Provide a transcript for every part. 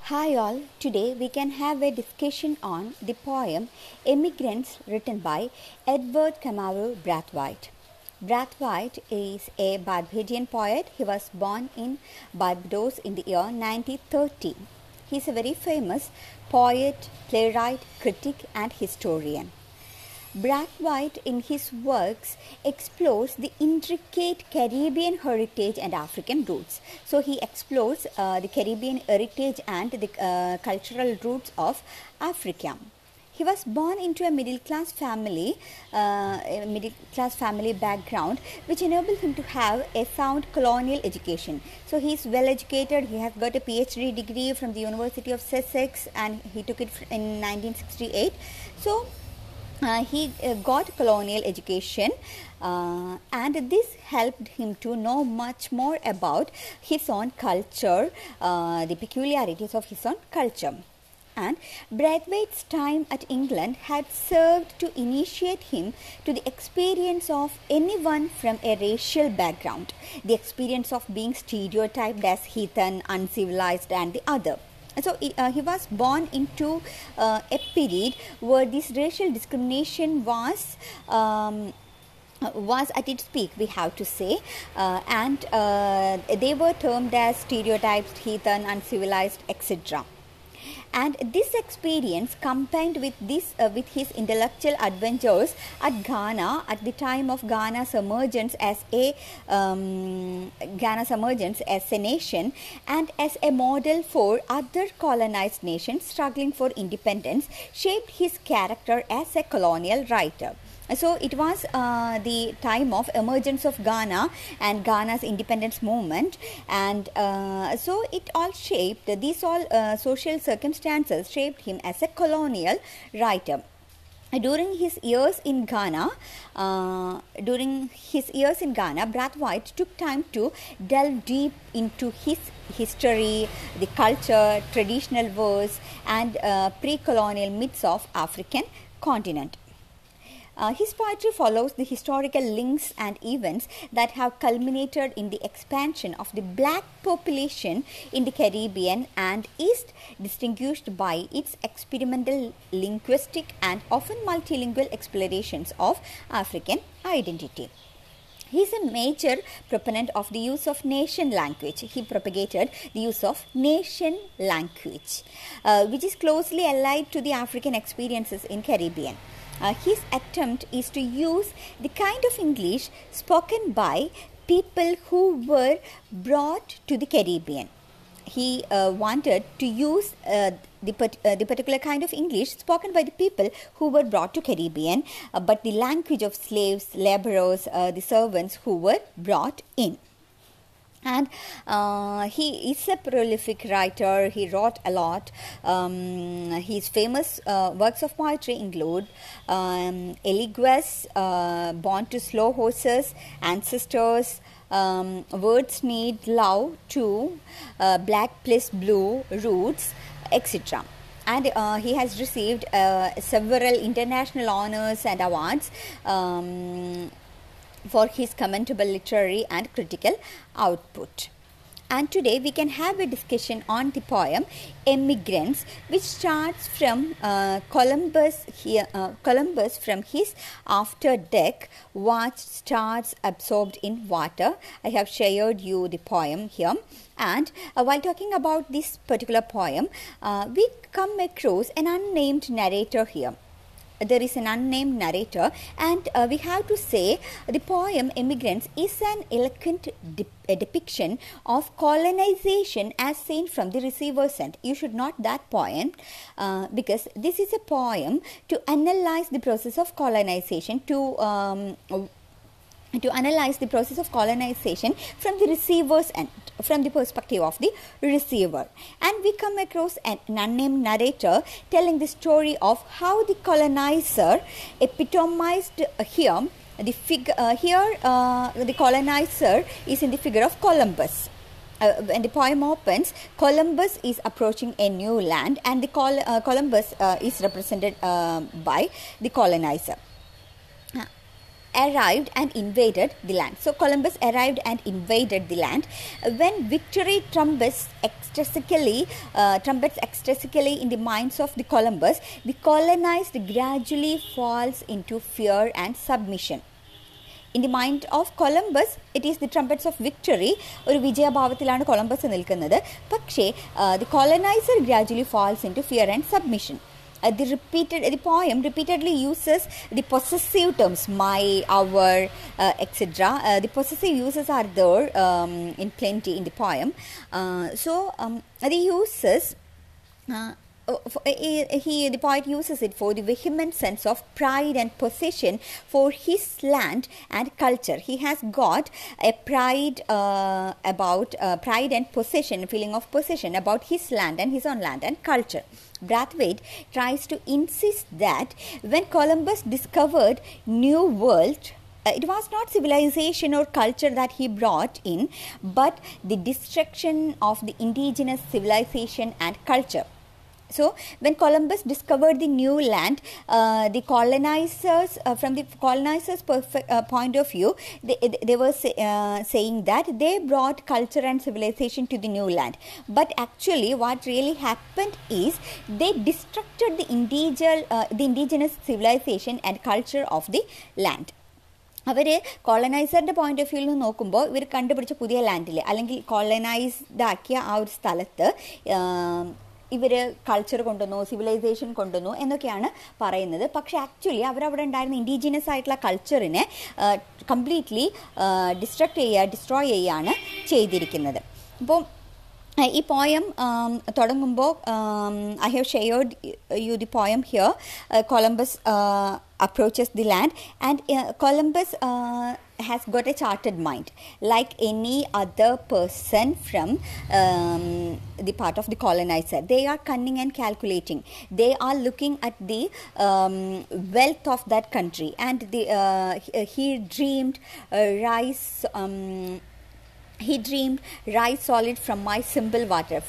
Hi all, today we can have a discussion on the poem Emigrants written by Edward Kamaru Brathwaite. Brathwaite is a Barbadian poet. He was born in Barbados in the year 1930. He is a very famous poet, playwright, critic and historian. Brathwaite in his works explores the intricate Caribbean heritage and African roots. So he explores the Caribbean heritage and the cultural roots of Africa. He was born into a middle class family background, which enabled him to have a sound colonial education. So he is well educated. He has got a PhD degree from the University of Sussex, and he took it in 1968. So he got colonial education, and this helped him to know much more about his own culture, the peculiarities of his own culture. And Brathwaite's time at England had served to initiate him to the experience of anyone from a racial background, the experience of being stereotyped as heathen, uncivilized and the other. So he was born into a period where this racial discrimination was at its peak, we have to say, and they were termed as stereotypes, heathen, uncivilized, etc. And this experience, combined with his intellectual adventures at Ghana at the time of Ghana's emergence as a nation and as a model for other colonized nations struggling for independence, shaped his character as a colonial writer. So it was the time of emergence of Ghana and Ghana's independence movement, and so it all shaped, these all social circumstances shaped him as a colonial writer. During his years in Ghana, Brathwaite took time to delve deep into his history, the culture, traditional verse and pre-colonial myths of African continent. His poetry follows the historical links and events that have culminated in the expansion of the black population in the Caribbean and is distinguished by its experimental linguistic and often multilingual explorations of African identity. He is a major proponent of the use of nation language. He propagated the use of nation language, which is closely allied to the African experiences in Caribbean. His attempt is to use the kind of English spoken by people who were brought to the Caribbean. He wanted to use the particular kind of English spoken by the people who were brought to Caribbean, but the language of slaves, laborers, the servants who were brought in. And he is a prolific writer. He wrote a lot. His famous works of poetry include Eligius, Born to Slow Horses, Ancestors, Words Need Love Too, Black Plus Blue, Roots, etc. And he has received several international honors and awards for his commendable literary and critical output. And today we can have a discussion on the poem Emigrants, which starts from Columbus from his after deck watched stars absorbed in water. I have shared you the poem here. And while talking about this particular poem, we come across an unnamed narrator here. There is an unnamed narrator, and we have to say the poem Emigrants is an eloquent depiction of colonization as seen from the receiver's end. You should note that point because this is a poem to analyze the process of colonization, to analyze the process of colonization from the receiver's end, from the perspective of the receiver. And we come across an unnamed narrator telling the story of how the colonizer epitomized here. The colonizer is in the figure of Columbus. When the poem opens, Columbus is approaching a new land, and the Columbus is represented by the colonizer. arrived and invaded the land. So Columbus arrived and invaded the land. When victory trumpets ecstasically in the minds of the Columbus, the colonized gradually falls into fear and submission. In the mind of Columbus, it is the trumpets of victory. ഒരു വിജയഭാവത്തിലാണ് Columbus നിൽക്കുന്നത്. പക്ഷേ the colonizer gradually falls into fear and submission. The poem repeatedly uses the possessive terms, my, our, etc. The possessive uses are there in plenty in the poem. The uses the poet uses it for the vehement sense of pride and possession for his land and culture. He has got a pride about pride and possession, feeling of possession about his land and his own land and culture. Brathwaite tries to insist that when Columbus discovered New World, it was not civilization or culture that he brought in, but the destruction of the indigenous civilization and culture. So, when Columbus discovered the new land, the colonizers, from the colonizers' point of view, they were saying that they brought culture and civilization to the new land. But actually, what really happened is they destructed the indigenous civilization and culture of the land. അവർ കോളനൈസറിൻ്റെ point of വ്യൂവിൽ നിന്ന് നോക്കുമ്പോൾ ഇവർ കണ്ടുപിടിച്ച പുതിയ ലാൻഡിൽ അല്ലെങ്കിൽ colonised ആക്കിയ ആ ഒരു സ്ഥലത്ത് ഇവർ കൾച്ചർ കൊണ്ടുവന്നു, സിവിലൈസേഷൻ കൊണ്ടുവന്നു എന്നൊക്കെയാണ് പറയുന്നത്. പക്ഷേ ആക്ച്വലി അവരവിടെ ഉണ്ടായിരുന്ന ഇൻഡിജിനസ് ആയിട്ടുള്ള കൾച്ചറിനെ കംപ്ലീറ്റ്ലി ഡിസ്ട്രോയ് ചെയ്യുകയാണ് ചെയ്തിരിക്കുന്നത്. അപ്പോൾ ഈ പോയം തുടങ്ങുമ്പോൾ I have shared you the poem here. Columbus approaches the land, and Columbus has got a chartered mind like any other person from the part of the colonizer. They are cunning and calculating. They are looking at the wealth of that country, and he dreamed rice solid from my simple water.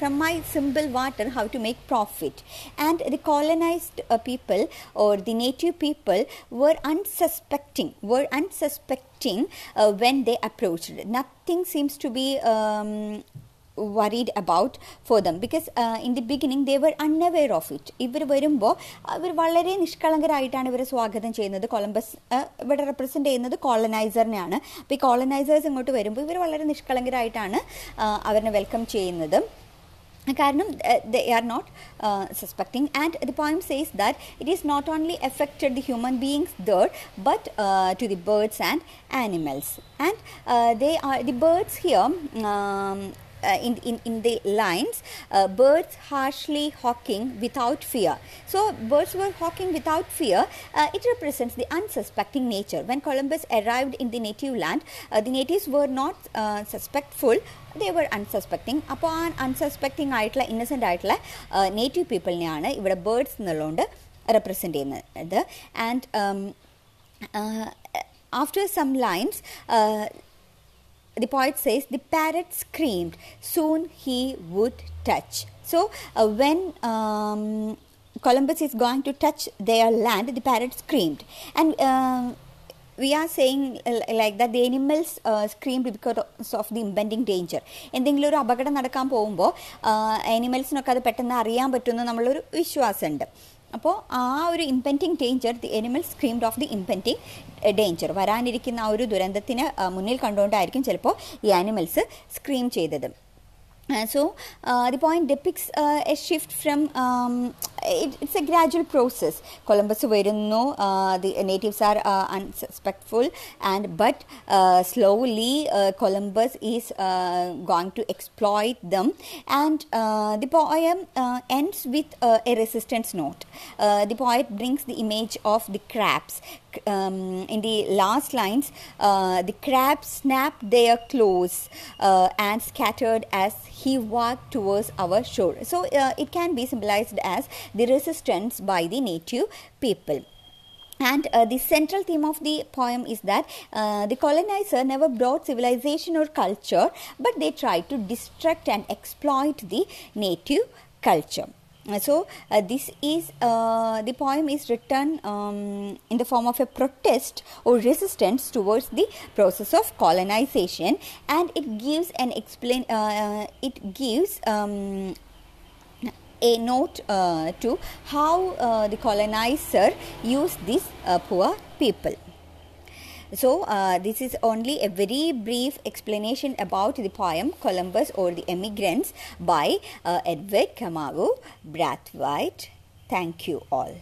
From my simple water, how to make profit. And the colonized people or the native people were unsuspecting when they approached. Nothing seems to be worried about for them, because in the beginning they were unaware of it. ഇവർ വരുമ്പോൾ അവർ വളരെ നിഷ്കളങ്കരായിട്ടാണ് ഇവരെ സ്വാഗതം ചെയ്യുന്നത്. Columbus ഇവിടെ represent ചെയ്യുന്നത് കോളനൈസറിനെയാണ്. അപ്പോൾ ഈ കോളനൈസേഴ്സ് ഇങ്ങോട്ട് വരുമ്പോൾ ഇവർ വളരെ നിഷ്കളങ്കരായിട്ടാണ് അവരെ വെൽക്കം ചെയ്യുന്നത്. കാരണം they are not suspecting. And the poem says that it is not only affected the human beings there, but to the birds and animals. And they are the birds here. In the lines, birds harshly hawking without fear. So birds were hawking without fear. It represents the unsuspecting nature. When Columbus arrived in the native land, the natives were not suspectful. They were unsuspecting. അപ്പോൾ ആ അൺസസ്പെക്റ്റിംഗ് ആയിട്ടുള്ള innocent ആയിട്ടുള്ള native പീപ്പിളിനെയാണ് ഇവിടെ birds എന്നുള്ളതുകൊണ്ട് represent ചെയ്യുന്നത്. And after some lines the poet says, the parrot screamed, soon he would touch. So when Columbus is going to touch their land, the parrot screamed. And we are saying like that the animals screamed because of the impending danger. എന്തെങ്കിലും ഒരു അപകടം നടക്കാൻ പോകുമ്പോൾ ആനിമൽസിനൊക്കെ അത് പെട്ടെന്ന് അറിയാൻ പറ്റുമെന്ന് നമ്മളൊരു വിശ്വാസമുണ്ട്. അപ്പോൾ ആ ഒരു impending danger, the animals screamed of the impending danger, വരാനിരിക്കുന്ന ആ ഒരു ദുരന്തത്തിന് മുന്നിൽ കണ്ടുകൊണ്ടായിരിക്കും ചിലപ്പോൾ ഈ ആനിമൽസ് സ്ക്രീം ചെയ്തത്. So the poem depicts a shift from it's a gradual process. Columbus വരുന്നു, the natives are unsuspectful, but slowly Columbus is going to exploit them, and the poem ends with a resistance note. The poet brings the image of the crabs. In the last lines, the crabs snapped their claws and scattered as he walked towards our shore. So it can be symbolized as the resistance by the native people. And the central theme of the poem is that the colonizer never brought civilization or culture, but they tried to destruct and exploit the native culture. This is the poem is written in the form of a protest or resistance towards the process of colonization, and it gives an a note to how the colonizer used these poor people. So, this is only a very brief explanation about the poem Columbus or the Emigrants by Edward Kamau Brathwaite. Thank you all.